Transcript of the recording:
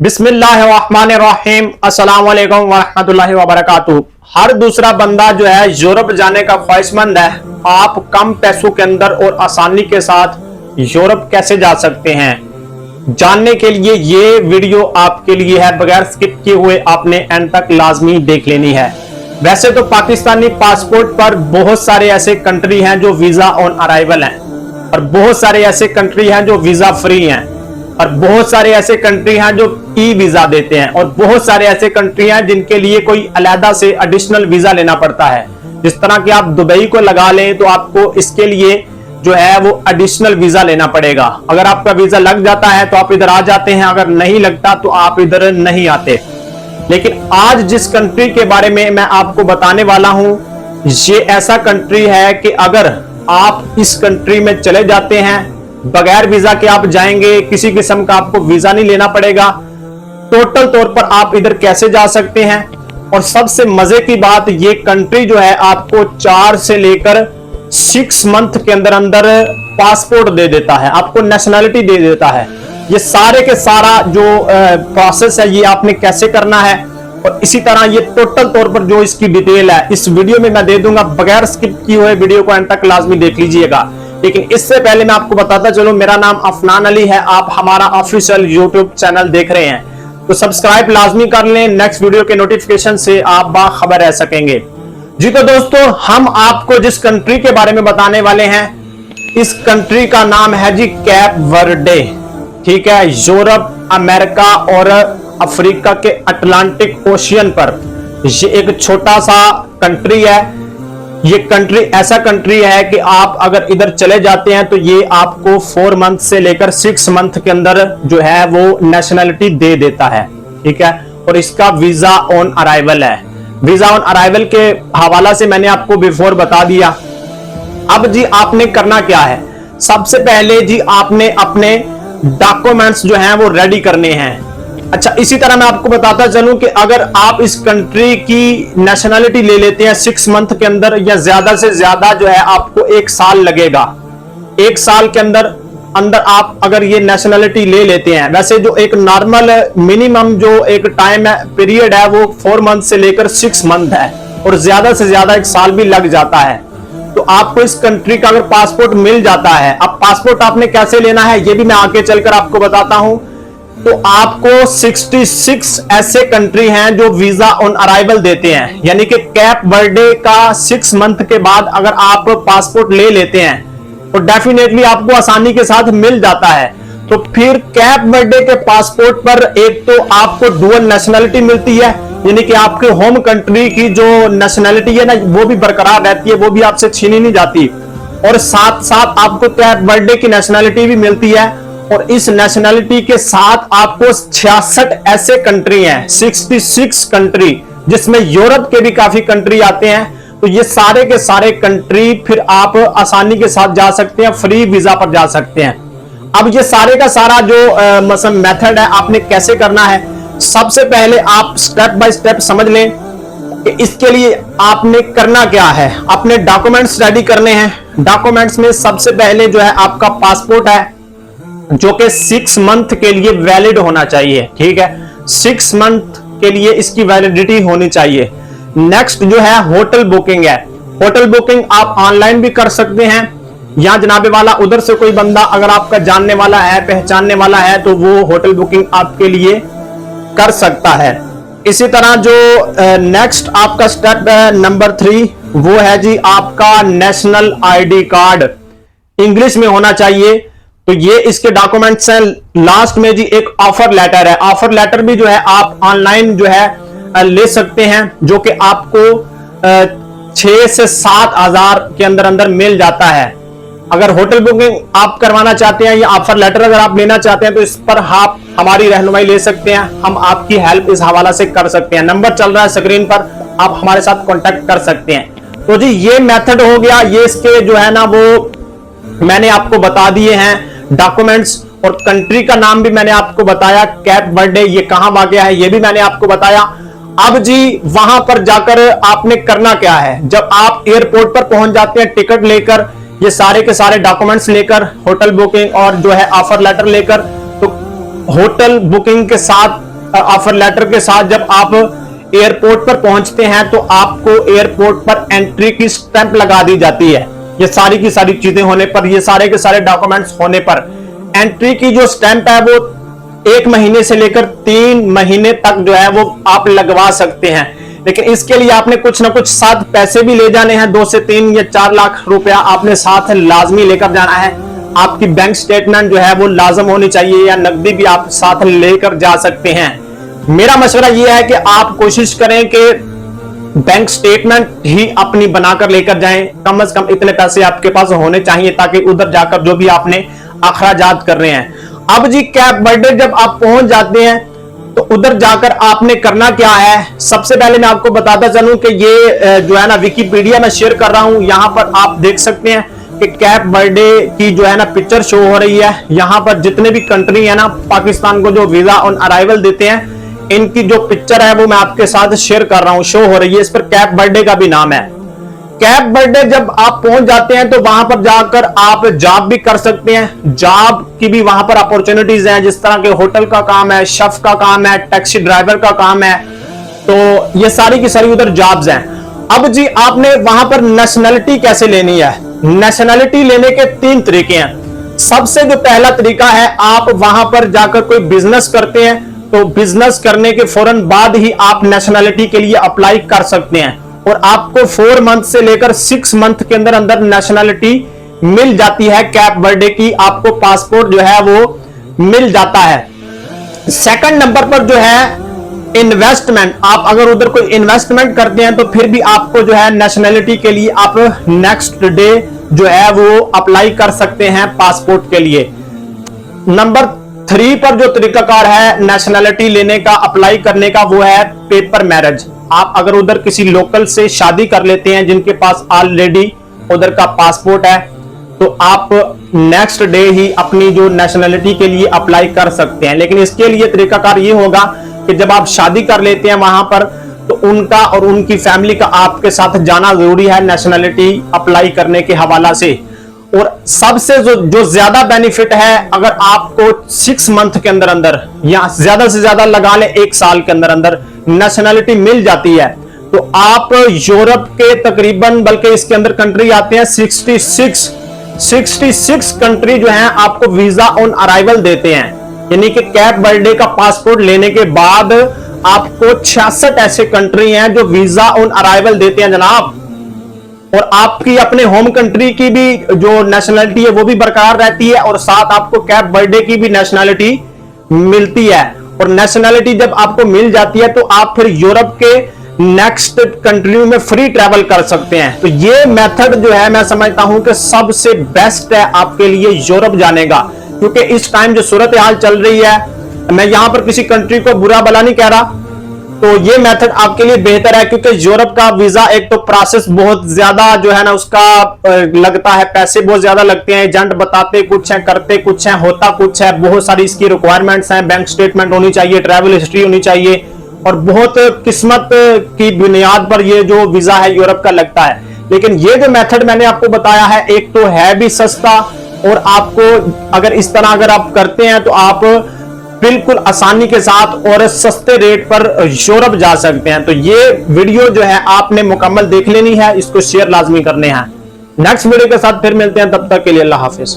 बिस्मिल्लाहिर्रहमानिर्रहीम अस्सलाम वालेकुम वरहमतुल्लाहि वबरकातुहू। हर दूसरा बंदा जो है यूरोप जाने का ख्वाहिशमंद है। आप कम पैसों के अंदर और आसानी के साथ यूरोप कैसे जा सकते हैं, जानने के लिए ये वीडियो आपके लिए है। बगैर स्किप किए हुए आपने एंड तक लाजमी देख लेनी है। वैसे तो पाकिस्तानी पासपोर्ट पर बहुत सारे ऐसे कंट्री हैं जो वीजा ऑन अराइवल हैं, और बहुत सारे ऐसे कंट्री हैं जो वीजा फ्री हैं, और बहुत सारे ऐसे कंट्री हैं जो ई वीजा देते हैं, और बहुत सारे ऐसे कंट्री हैं जिनके लिए कोई अलग से एडिशनल वीजा लेना पड़ता है। जिस तरह कि आप दुबई को लगा लें तो आपको इसके लिए जो है वो एडिशनल वीजा लेना पड़ेगा। अगर आपका वीजा लग जाता है तो आप इधर आ जाते हैं, अगर नहीं लगता तो आप इधर नहीं आते। लेकिन आज जिस कंट्री के बारे में मैं आपको बताने वाला हूं, ये ऐसा कंट्री है कि अगर आप इस कंट्री में चले जाते हैं, बगैर वीजा के आप जाएंगे, किसी किस्म का आपको वीजा नहीं लेना पड़ेगा। टोटल तौर पर आप इधर कैसे जा सकते हैं, और सबसे मजे की बात, ये कंट्री जो है आपको 4 से लेकर 6 मंथ के अंदर अंदर पासपोर्ट दे देता है, आपको नेशनैलिटी दे देता है। ये सारे के सारा जो प्रोसेस है ये आपने कैसे करना है, और इसी तरह ये टोटल तौर पर जो इसकी डिटेल है इस वीडियो में मैं दे दूंगा। बगैर स्किप किए हुए वीडियो को एंड तक लाजमी देख लीजिएगा। लेकिन इससे पहले मैं आपको बताता चलूं, मेरा नाम अफनान अली है, आप हमारा ऑफिशियल यूट्यूब चैनल देख रहे हैं तो सब्सक्राइब लाजमी कर लें। नेक्स्ट वीडियो के नोटिफिकेशन से आप बाखबर रह सकेंगे। जी तो दोस्तों, हम आपको जिस कंट्री के बारे में बताने वाले हैं, इस कंट्री का नाम है जी कैप वर्डे। ठीक है, यूरोप, अमेरिका और अफ्रीका के अटलांटिक ओशियन पर ये एक छोटा सा कंट्री है। ये कंट्री ऐसा कंट्री है कि आप अगर इधर चले जाते हैं तो ये आपको 4 मंथ से लेकर 6 मंथ के अंदर जो है वो नेशनैलिटी दे देता है। ठीक है, और इसका वीजा ऑन अराइवल है। वीजा ऑन अराइवल के हवाला से मैंने आपको बिफोर बता दिया। अब जी आपने करना क्या है, सबसे पहले जी आपने अपने डॉक्यूमेंट्स जो हैं वो रेडी करने हैं। अच्छा, इसी तरह मैं आपको बताता चलूं कि अगर आप इस कंट्री की नेशनैलिटी ले लेते हैं 6 मंथ के अंदर, या ज्यादा से ज्यादा जो है आपको 1 साल लगेगा। 1 साल के अंदर आप अगर ये नेशनैलिटी ले लेते हैं, वैसे जो एक नॉर्मल मिनिमम जो एक टाइम है पीरियड है वो 4 मंथ से लेकर 6 मंथ है, और ज्यादा से ज्यादा 1 साल भी लग जाता है। तो आपको इस कंट्री का अगर पासपोर्ट मिल जाता है, अब पासपोर्ट आपने कैसे लेना है ये भी मैं आगे चलकर आपको बताता हूं। तो आपको 66 ऐसे कंट्री हैं जो वीजा ऑन अराइवल देते हैं, यानी कि कैप वर्डे का 6 मंथ के बाद अगर आप पासपोर्ट ले लेते हैं तो डेफिनेटली आपको आसानी के साथ मिल जाता है। तो फिर कैप वर्डे के पासपोर्ट पर एक तो आपको डुअल नेशनैलिटी मिलती है, यानी कि आपके होम कंट्री की जो नेशनैलिटी है ना वो भी बरकरार रहती है, वो भी आपसे छीनी नहीं जाती, और साथ साथ आपको कैप वर्डे की नेशनैलिटी भी मिलती है। और इस नेशनैलिटी के साथ आपको 66 ऐसे कंट्री हैं, 66 कंट्री, जिसमें यूरोप के भी काफी कंट्री आते हैं। तो ये सारे के सारे कंट्री फिर आप आसानी के साथ जा सकते हैं, फ्री वीजा पर जा सकते हैं। अब ये सारे का सारा जो मेथड है आपने कैसे करना है, सबसे पहले आप स्टेप बाय स्टेप समझ लें कि इसके लिए आपने करना क्या है। अपने डॉक्यूमेंट्स रेडी करने हैं। डॉक्यूमेंट्स में सबसे पहले जो है आपका पासपोर्ट है, जो कि 6 मंथ के लिए वैलिड होना चाहिए। ठीक है, 6 मंथ के लिए इसकी वैलिडिटी होनी चाहिए। नेक्स्ट जो है होटल बुकिंग है। होटल बुकिंग आप ऑनलाइन भी कर सकते हैं, या जनाबे वाला उधर से कोई बंदा अगर आपका जानने वाला है, पहचानने वाला है, तो वो होटल बुकिंग आपके लिए कर सकता है। इसी तरह जो नेक्स्ट आपका स्टेप है नंबर 3, वो है जी आपका नेशनल आईडी कार्ड इंग्लिश में होना चाहिए। तो ये इसके डॉक्यूमेंट्स हैं। लास्ट में जी एक ऑफर लेटर है। ऑफर लेटर भी जो है आप ऑनलाइन जो है ले सकते हैं, जो कि आपको 6 से 7 हजार के अंदर अंदर मिल जाता है। अगर होटल बुकिंग आप करवाना चाहते हैं या ऑफर लेटर अगर आप लेना चाहते हैं तो इस पर आप हमारी रहनुमाई ले सकते हैं, हम आपकी हेल्प इस हवाला से कर सकते हैं। नंबर चल रहा है स्क्रीन पर, आप हमारे साथ कॉन्टेक्ट कर सकते हैं। तो जी ये मेथड हो गया। ये इसके जो है ना वो मैंने आपको बता दिए हैं डॉक्यूमेंट्स, और कंट्री का नाम भी मैंने आपको बताया, कैप वर्डे, ये कहां वाक़या है ये भी मैंने आपको बताया। अब जी वहां पर जाकर आपने करना क्या है, जब आप एयरपोर्ट पर पहुंच जाते हैं टिकट लेकर, ये सारे के सारे डॉक्यूमेंट्स लेकर, होटल बुकिंग और जो है ऑफर लेटर लेकर, तो होटल बुकिंग के साथ ऑफर लेटर के साथ जब आप एयरपोर्ट पर पहुंचते हैं तो आपको एयरपोर्ट पर एंट्री की स्टैंप लगा दी जाती है। ये सारी की सारी चीजें होने पर, ये सारे के सारे डॉक्यूमेंट्स होने पर एंट्री की जो स्टैंप है वो 1 महीने से लेकर 3 महीने तक जो है वो आप लगवा सकते हैं। लेकिन इसके लिए आपने कुछ ना कुछ साथ पैसे भी ले जाने हैं। 2 से 3 या 4 लाख रुपया आपने साथ लाजमी लेकर जाना है। आपकी बैंक स्टेटमेंट जो है वो लाजम होनी चाहिए, या नकदी भी आप साथ लेकर जा सकते हैं। मेरा मशवरा यह है कि आप कोशिश करें कि बैंक स्टेटमेंट ही अपनी बनाकर लेकर जाएं। कम से कम इतने पैसे आपके पास होने चाहिए ताकि उधर जाकर जो भी आपने अखराजात कर रहे हैं। अब जी कैप बर्थडे जब आप पहुंच जाते हैं तो उधर जाकर आपने करना क्या है। सबसे पहले मैं आपको बताता चलूं कि ये जो है ना विकिपीडिया में शेयर कर रहा हूं। यहां पर आप देख सकते हैं कि कैप बर्थडे की जो है ना पिक्चर शो हो रही है। यहां पर जितने भी कंट्री है ना पाकिस्तान को जो वीजा ऑन अराइवल देते हैं, इनकी जो पिक्चर है वो मैं आपके साथ शेयर कर रहा हूं, शो हो रही है। इस पर कैप बर्थडे का भी नाम है। कैप बर्थडे जब आप पहुंच जाते हैं तो वहां पर जाकर आप जॉब भी कर सकते हैं। जॉब की भी वहां पर अपॉर्चुनिटीज हैं, जिस तरह के होटल का काम है, शेफ का काम है, टैक्सी ड्राइवर का काम है। तो ये सारी की सारी उधर जॉब्स हैं। अब जी आपने वहां पर नेशनलिटी कैसे लेनी है। नेशनलिटी लेने के 3 तरीके हैं। सबसे जो पहला तरीका है, आप वहां पर जाकर कोई बिजनेस करते हैं तो बिजनेस करने के फौरन बाद ही आप नेशनलिटी के लिए अप्लाई कर सकते हैं और आपको 4 मंथ से लेकर 6 मंथ के अंदर अंदर नेशनलिटी मिल जाती है। कैप बर्थडे की आपको पासपोर्ट जो है वो मिल जाता है। सेकंड नंबर पर जो है इन्वेस्टमेंट, आप अगर उधर कोई इन्वेस्टमेंट करते हैं तो फिर भी आपको जो है नेशनलिटी के लिए आप नेक्स्ट डे जो है वो अप्लाई कर सकते हैं पासपोर्ट के लिए। नंबर 3 पर जो तरीकाकार है नेशनलिटी लेने का, अप्लाई करने का, वो है पेपर मैरिज। आप अगर उधर किसी लोकल से शादी कर लेते हैं जिनके पास ऑलरेडी उधर का पासपोर्ट है तो आप नेक्स्ट डे ही अपनी जो नेशनलिटी के लिए अप्लाई कर सकते हैं। लेकिन इसके लिए तरीकाकार ये होगा कि जब आप शादी कर लेते हैं वहां पर तो उनका और उनकी फैमिली का आपके साथ जाना जरूरी है नेशनलिटी अप्लाई करने के हवाला से। और सबसे जो ज्यादा बेनिफिट है, अगर आपको 6 मंथ के अंदर अंदर या ज्यादा से ज्यादा लगा ले 1 साल के अंदर अंदर नेशनलिटी मिल जाती है तो आप यूरोप के तकरीबन, बल्कि इसके अंदर कंट्री आते हैं 66 कंट्री जो हैं आपको वीजा ऑन अराइवल देते हैं। यानी कि कैप बर्थडे का पासपोर्ट लेने के बाद आपको 66 ऐसे कंट्री हैं जो वीजा ऑन अराइवल देते हैं जनाब। और आपकी अपने होम कंट्री की भी जो नेशनलिटी है वो भी बरकरार रहती है और साथ आपको कैप बर्थडे की भी नेशनलिटी मिलती है। और नेशनलिटी जब आपको मिल जाती है तो आप फिर यूरोप के नेक्स्ट कंट्री में फ्री ट्रैवल कर सकते हैं। तो ये मेथड जो है मैं समझता हूं कि सबसे बेस्ट है आपके लिए यूरोप जाने का, क्योंकि इस टाइम जो सूरत हाल चल रही है, मैं यहां पर किसी कंट्री को बुरा भला नहीं कह रहा, तो ये मेथड आपके लिए बेहतर है। क्योंकि यूरोप का वीजा एक तो प्रोसेस बहुत ज्यादा जो है ना उसका लगता है, पैसे बहुत ज्यादा लगते हैं, एजेंट बताते कुछ है, करते कुछ है, होता कुछ है, बहुत सारी इसकी रिक्वायरमेंट्स हैं। बैंक स्टेटमेंट होनी चाहिए, ट्रैवल हिस्ट्री होनी चाहिए और बहुत किस्मत की बुनियाद पर ये जो वीजा है यूरोप का लगता है। लेकिन ये जो मेथड मैंने आपको बताया है, एक तो है भी सस्ता और आपको अगर इस तरह अगर आप करते हैं तो आप बिल्कुल आसानी के साथ और सस्ते रेट पर यूरोप जा सकते हैं। तो ये वीडियो जो है आपने मुकम्मल देख लेनी है, इसको शेयर लाजमी करने हैं। नेक्स्ट वीडियो के साथ फिर मिलते हैं, तब तक के लिए अल्लाह हाफिज।